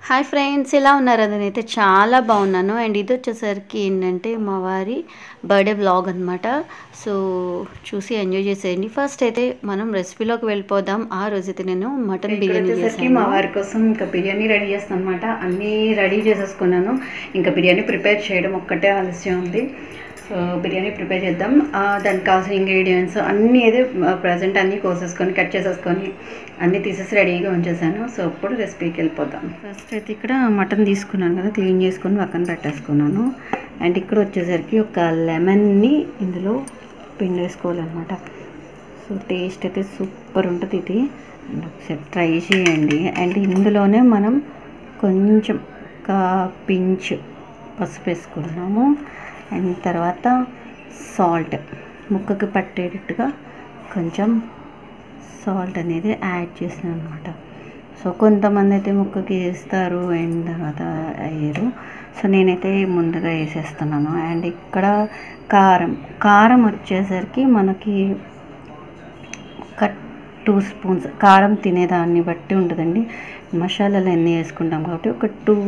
Hi friends, ఎలా ఉన్నారు? నేనైతే చాలా బాగున్నాను. అండ్ ఇది వచ్చేసరికి ఏంటంటే మా వారి బర్త్డే వ్లాగ్ అనమాట. సో చూసి ఎంజాయ్ చేసేయండి. ఫస్ట్ అయితే మనం రెసిపీలోకి వెళ్ళిపోదాం. ఆ రోజైతే నేను మటన్ బిర్యానీ చేసేసరికి మా వారి కోసం ఇంకా బిర్యానీ రెడీ చేస్తాను అనమాట. అన్నీ రెడీ చేసేసుకున్నాను. ఇంకా బిర్యానీ ప్రిపేర్ చేయడం ఒక్కటే ఆలస్యం ఉంది. సో బిర్యానీ ప్రిపేర్ చేద్దాం. దానికి కావాల్సిన ఇంగ్రీడియంట్స్ అన్నీ అయితే ప్రజెంట్ అన్నీ కోసేసుకొని కట్ చేసేసుకొని అన్నీ తీసేసి రెడీగా ఉంచేసాను. సో ఇప్పుడు రెసిపీకి వెళ్ళిపోతాం. ఫస్ట్ అయితే ఇక్కడ మటన్ తీసుకున్నాను కదా, క్లీన్ చేసుకొని పక్కన పెట్టేసుకున్నాను. అండ్ ఇక్కడ వచ్చేసరికి ఒక లెమన్ని ఇందులో పిండేసుకోవాలన్నమాట. సో టేస్ట్ అయితే సూపర్ ఉంటుంది ఇది. అండ్ ఒకసారి ట్రై చేయండి. అండ్ ఇందులోనే మనం కొంచెం ఒక పించ్ పసుపు వేసుకున్నాము. అండ్ తర్వాత సాల్ట్, ముక్కకి పట్టేటట్టుగా కొంచెం సాల్ట్ అనేది యాడ్ చేసాను అనమాట. సో కొంతమంది అయితే ముక్కకి వేస్తారు అండ్ తర్వాత వేయరు. సో నేనైతే ముందుగా వేసేస్తున్నాను. అండ్ ఇక్కడ కారం వచ్చేసరికి మనకి ఒక 2 స్పూన్స్ కారం తినేదాన్ని బట్టి ఉంటుందండి. మసాలాలు ఎన్ని వేసుకుంటాం కాబట్టి ఒక 2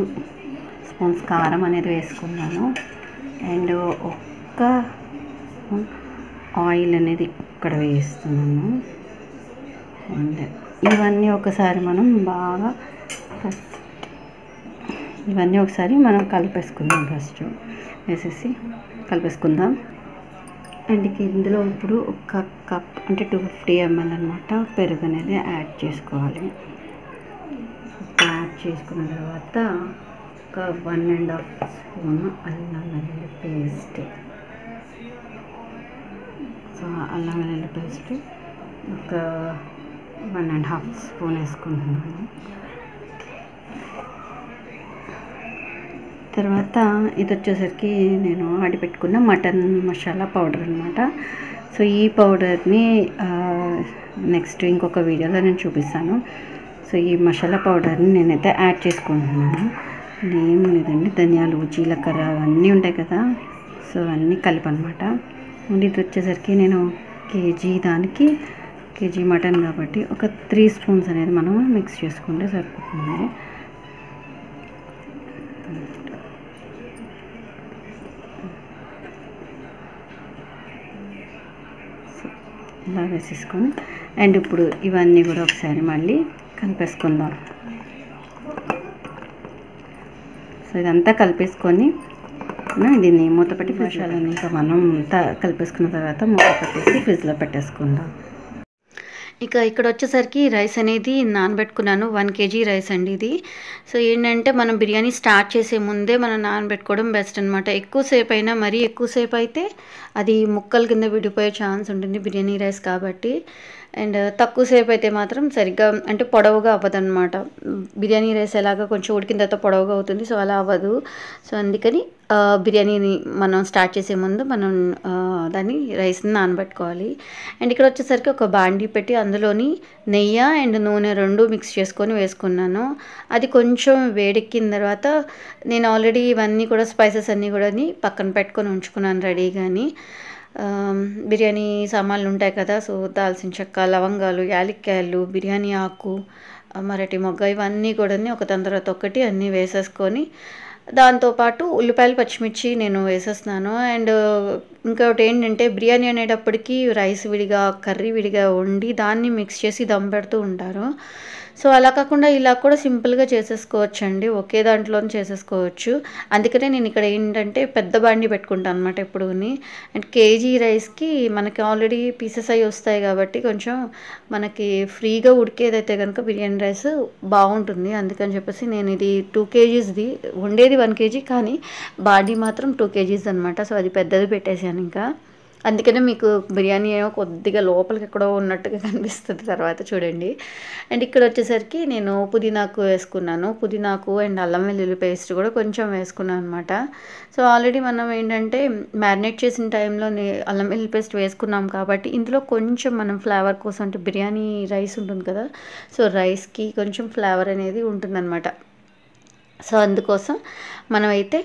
స్పూన్స్ కారం అనేది వేసుకున్నాను. అండ్ ఒక్క ఆయిల్ అనేది ఇక్కడ వేస్తున్నాను. అండ్ ఇవన్నీ ఒకసారి మనం బాగా కలిపేసుకుందాం. ఫస్ట్ వేసేసి కలిపేసుకుందాం. అండ్ ఇందులో ఇప్పుడు ఒక కప్ అంటే 250 ml అనమాట పెరుగు అనేది యాడ్ చేసుకోవాలి. యాడ్ చేసుకున్న తర్వాత ఒక 1.5 స్పూన్ అల్లం వెల్లుల్లి పేస్ట్. సో అల్లం వెల్లుల్లి పేస్ట్ ఒక 1.5 స్పూన్ వేసుకుంటున్నాను. తర్వాత ఇది వచ్చేసరికి నేను ఆడిపెట్టుకున్న మటన్ మసాలా పౌడర్ అనమాట. సో ఈ పౌడర్ని నెక్స్ట్ ఇంకొక వీడియోలో నేను చూపిస్తాను. సో ఈ మసాలా పౌడర్ని నేనైతే యాడ్ చేసుకుంటున్నాను. ఏం లేదండి, ధనియాలు, జీలకర్ర అవన్నీ ఉంటాయి కదా, సో అన్నీ కలిపనమాట. అండ్ ఇది వచ్చేసరికి నేను కేజీ మటన్ కాబట్టి ఒక 3 స్పూన్స్ అనేది మనం మిక్స్ చేసుకుంటే సరిపోతుంది. ఇలా వేసేసుకొని అండ్ ఇప్పుడు ఇవన్నీ కూడా ఒకసారి మళ్ళీ కలిపేసుకుందాం. సో ఇదంతా కలిపేసుకొని దీన్ని మూత పెట్టి మసాలాని ఇంకా మనం కలిపేసుకున్న తర్వాత మూత పెట్టేసి ఫ్రిడ్జ్లో పెట్టేసుకుందాం. ఇక ఇక్కడ వచ్చేసరికి రైస్ అనేది నానబెట్టుకున్నాను. 1 kg రైస్ అండి ఇది. సో ఏంటంటే మనం బిర్యానీ స్టార్ట్ చేసే ముందే మనం నానబెట్టుకోవడం బెస్ట్ అనమాట. ఎక్కువసేపు అయినా మరీ ఎక్కువసేపు అయితే అది ముక్కల కింద విడిపోయే ఛాన్స్ ఉంటుంది బిర్యానీ రైస్ కాబట్టి. అండ్ తక్కువసేపు అయితే మాత్రం సరిగ్గా అంటే పొడవుగా అవ్వదన్నమాట. బిర్యానీ రైస్ ఎలాగ కొంచెం ఉడికిన తర్వాత పొడవుగా అవుతుంది, సో అలా అవ్వదు. సో అందుకని బిర్యానీని మనం స్టార్ట్ చేసే ముందు మనం దాన్ని రైస్ని నానబెట్టుకోవాలి. అండ్ ఇక్కడ వచ్చేసరికి ఒక బాండీ పెట్టి అందులోని నెయ్యి అండ్ నూనె 2 మిక్స్ చేసుకొని వేసుకున్నాను. అది కొంచెం వేడెక్కిన తర్వాత నేను ఆల్రెడీ ఇవన్నీ కూడా స్పైసెస్ అన్నీ కూడా పక్కన పెట్టుకొని ఉంచుకున్నాను రెడీగాని. బిర్యానీ సామాన్లు ఉంటాయి కదా, సో దాల్చిన చెక్క, లవంగాలు, యాలక్కాయలు, బిర్యానీ ఆకు, మరటి మొగ్గ ఇవన్నీ కూడా ఒకదాని తర్వాత ఒకటి అన్నీ వేసేసుకొని దాంతోపాటు ఉల్లిపాయలు, పచ్చిమిర్చి నేను వేసేస్తున్నాను. అండ్ ఇంకొకటి ఏంటంటే బిర్యానీ అనేటప్పటికీ రైస్ విడిగా కర్రీ విడిగా వండి దాన్ని మిక్స్ చేసి దమ్ పెడుతూ ఉంటారు. సో అలా కాకుండా ఇలా కూడా సింపుల్గా చేసేసుకోవచ్చు అండి, ఒకే దాంట్లోనే చేసేసుకోవచ్చు. అందుకనే నేను ఇక్కడ ఏంటంటే పెద్ద బాండి పెట్టుకుంటాను అనమాట ఎప్పుడుని. అండ్ కేజీ రైస్కి మనకి ఆల్రెడీ పీసెస్ అవి వస్తాయి కాబట్టి కొంచెం మనకి ఫ్రీగా ఉడికేదైతే కనుక బిర్యానీ రైస్ బాగుంటుంది. అందుకని చెప్పేసి నేను ఇది 2 kgsది వండేది 1 kg కానీ బాడీ మాత్రం 2 kgs అనమాట. సో అది పెద్దది పెట్టేశాను ఇంకా. అందుకనే మీకు బిర్యానీ ఏమో కొద్దిగా లోపలికి ఎక్కడో ఉన్నట్టుగా కనిపిస్తుంది తర్వాత చూడండి. అండ్ ఇక్కడ వచ్చేసరికి నేను పుదీనాకు వేసుకున్నాను. పుదీనాకు అండ్ అల్లం వెల్లుల్లి పేస్ట్ కూడా కొంచెం వేసుకున్నాను అనమాట. సో ఆల్రెడీ మనం ఏంటంటే మ్యారినేట్ చేసిన టైంలో అల్లం వెల్లుల్లి పేస్ట్ వేసుకున్నాం కాబట్టి ఇందులో కొంచెం మనం ఫ్లేవర్ కోసం అంటే బిర్యానీ రైస్ ఉంటుంది కదా, సో రైస్కి కొంచెం ఫ్లేవర్ అనేది ఉంటుందన్నమాట. సో అందుకోసం మనమైతే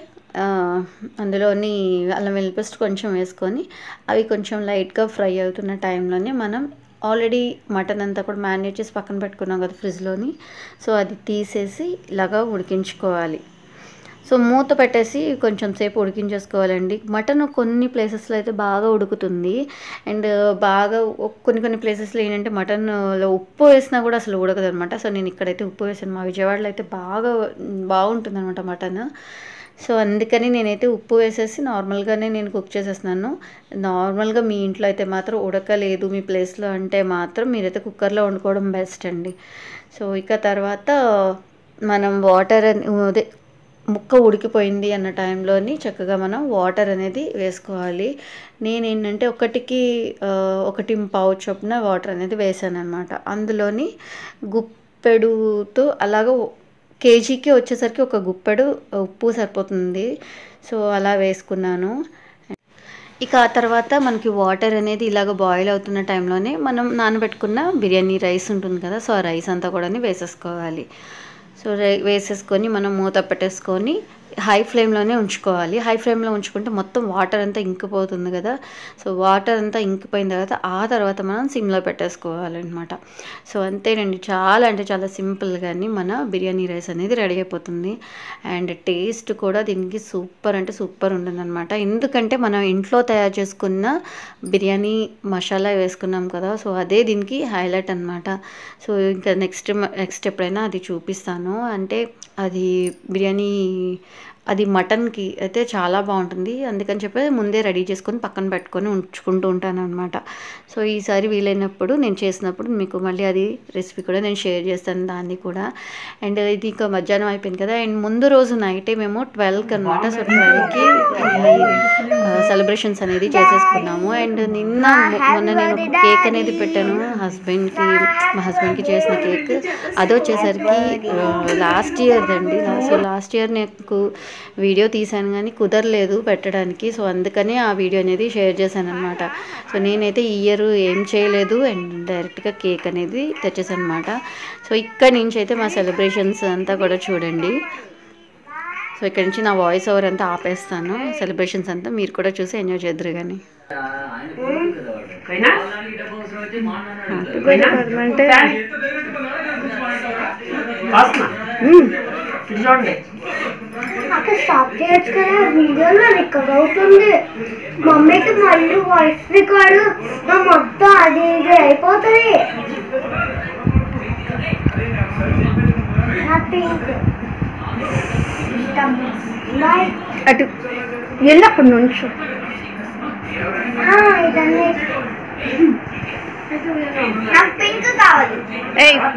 అందులోని అల్లం వెల్లుల్లి పేస్ట్ కొంచెం వేసుకొని అవి కొంచెం లైట్గా ఫ్రై అవుతున్న టైంలోనే మనం ఆల్రెడీ మటన్ అంతా కూడా మ్యారినేట్ చేసి పక్కన పెట్టుకున్నాం కదా ఫ్రిడ్జ్లోని. సో అది తీసేసి ఇలాగా ఉడికించుకోవాలి. సో మూత పెట్టేసి కొంచెం సేపు ఉడికించేసుకోవాలండి. మటన్ కొన్ని ప్లేసెస్లో అయితే బాగా ఉడుకుతుంది, అండ్ బాగా కొన్ని ప్లేసెస్లో ఏంటంటే మటన్లో ఉప్పు వేసినా కూడా అసలు ఉడకదు అనమాట. సో నేను ఇక్కడైతే ఉప్పు వేసాను. మా విజయవాడలో అయితే బాగుంటుంది అనమాట మటన్. సో అందుకని నేనైతే ఉప్పు వేసేసి నార్మల్గానే నేను కుక్ చేసేస్తున్నాను. నార్మల్గా మీ ఇంట్లో అయితే మాత్రం ఉడకలేదు మీ ప్లేస్లో అంటే మాత్రం మీరైతే కుక్కర్లో వండుకోవడం బెస్ట్ అండి. సో ఇక తర్వాత మనం వాటర్ అదే ముక్క ఉడికిపోయింది అన్న టైంలోని చక్కగా మనం వాటర్ అనేది వేసుకోవాలి. నేనేంటంటే ఒకటింపావు చొప్పున వాటర్ అనేది వేసాను అనమాట. అందులోని గుప్పెడుతో అలాగ కేజీకి వచ్చేసరికి ఒక గుప్పెడు ఉప్పు సరిపోతుంది. సో అలా వేసుకున్నాను. ఇక ఆ తర్వాత మనకి వాటర్ అనేది ఇలాగ బాయిల్ అవుతున్న టైంలోనే మనం నానబెట్టుకున్న బిర్యానీ రైస్ ఉంటుంది కదా, సో ఆ రైస్ అంతా కూడా వేసేసుకోవాలి. సో వేసేసుకొని మనం మూత పెట్టేసుకొని హై ఫ్లేమ్లోనే ఉంచుకోవాలి. హై ఫ్లేమ్లో ఉంచుకుంటే మొత్తం వాటర్ అంతా ఇంకిపోతుంది కదా. సో వాటర్ అంతా ఇంకిపోయిన తర్వాత ఆ తర్వాత మనం సిమ్లో పెట్టేసుకోవాలన్నమాట. సో అంతేనండి, చాలా అంటే చాలా సింపుల్గాని మన బిర్యానీ రైస్ అనేది రెడీ అయిపోతుంది. అండ్ టేస్ట్ కూడా దీనికి సూపర్ అంటే సూపర్ ఉంటుందన్నమాట. ఎందుకంటే మనం ఇంట్లో తయారు చేసుకున్న బిర్యానీ మసాలా వేసుకున్నాం కదా, సో అదే దీనికి హైలైట్ అనమాట. సో ఇంకా నెక్స్ట్ ఎప్పుడైనా అది చూపిస్తాను. అంటే అది బిర్యానీ అది మటన్కి అయితే చాలా బాగుంటుంది. అందుకని చెప్పి ముందే రెడీ చేసుకొని పక్కన పెట్టుకొని ఉంచుకుంటూ ఉంటాను అనమాట. సో ఈసారి వీలైనప్పుడు నేను చేసినప్పుడు మీకు మళ్ళీ అది రెసిపీ కూడా నేను షేర్ చేస్తాను దాన్ని కూడా. అండ్ ఇది ఇంకా మధ్యాహ్నం అయిపోయింది కదా, అండ్ ముందు రోజు నైటే మేము 12కి అనమాట. సో 12కి సెలబ్రేషన్స్ అనేది చేసేసుకున్నాము. అండ్ మొన్న నేను కేక్ అనేది పెట్టాను మా హస్బెండ్కి చేసిన కేక్. అది వచ్చేసరికి లాస్ట్ ఇయర్ అండి. సో లాస్ట్ ఇయర్ నాకు వీడియో తీసాను కానీ కుదరలేదు పెట్టడానికి. సో అందుకని ఆ వీడియో అనేది షేర్ చేశాను అనమాట. సో నేనైతే ఈ ఇయర్ ఏం చేయలేదు అండ్ డైరెక్ట్గా కేక్ అనేది తెచ్చేసాను అనమాట. సో ఇక్కడి నుంచి అయితే మా సెలబ్రేషన్స్ అంతా కూడా చూడండి. సో ఇక్కడి నుంచి నా వాయిస్ ఓవర్ అంతా ఆపేస్తాను. సెలబ్రేషన్స్ అంతా మీరు కూడా చూసి ఎంజాయ్ చేద్దరు కానీ. స్టాప్ చేయొచ్చు కదా, వీడియోలో రికార్డ్ అవుతుంది. మమ్మీకి మళ్ళీ వాయిస్ రికార్డు మొత్తం అది ఇది అయిపోతుంది. అటు వెళ్ళి అక్కడ నుంచి ఇదన్నీ నాకు పింక్ కావాలి.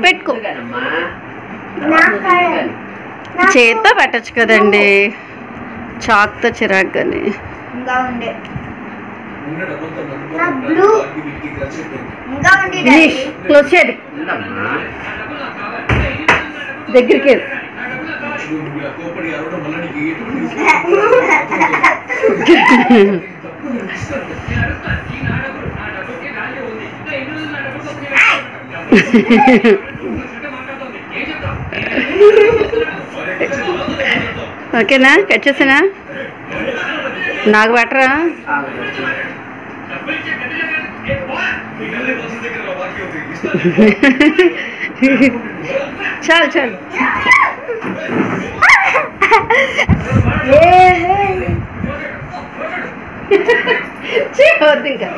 పెట్టుకో, చేత్తో పెట్టచ్చు కదండి, చాక్తో చిరాగ్గానే. ఇంకా ఉండే బ్లూ ఇంకా ఉంది. క్లోజ్ చేయండి, దగ్గరికి ఓకేనా, కట్ చేసానా? నాకు బెటరా? చాలు చాలు. వద్దు ఇంకా.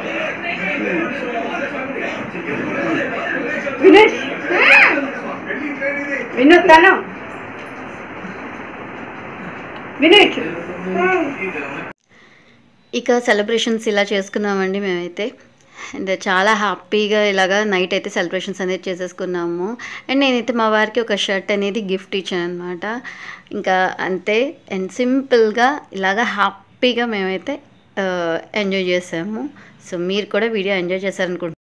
వినోద్తాను వినేయచ్చు. ఇక సెలబ్రేషన్స్ ఇలా చేసుకున్నామండి మేమైతే. అండ్ చాలా హ్యాపీగా ఇలాగా నైట్ అయితే సెలబ్రేషన్స్ అనేది చేసేసుకున్నాము. అండ్ నేనైతే మా వారికి ఒక షర్ట్ అనేది గిఫ్ట్ ఇచ్చాను అనమాట. ఇంకా అంతే, అండ్ సింపుల్గా ఇలాగా హ్యాపీగా మేమైతే ఎంజాయ్ చేసాము. సో మీరు కూడా వీడియో ఎంజాయ్ చేశారనుకుంటున్నాను.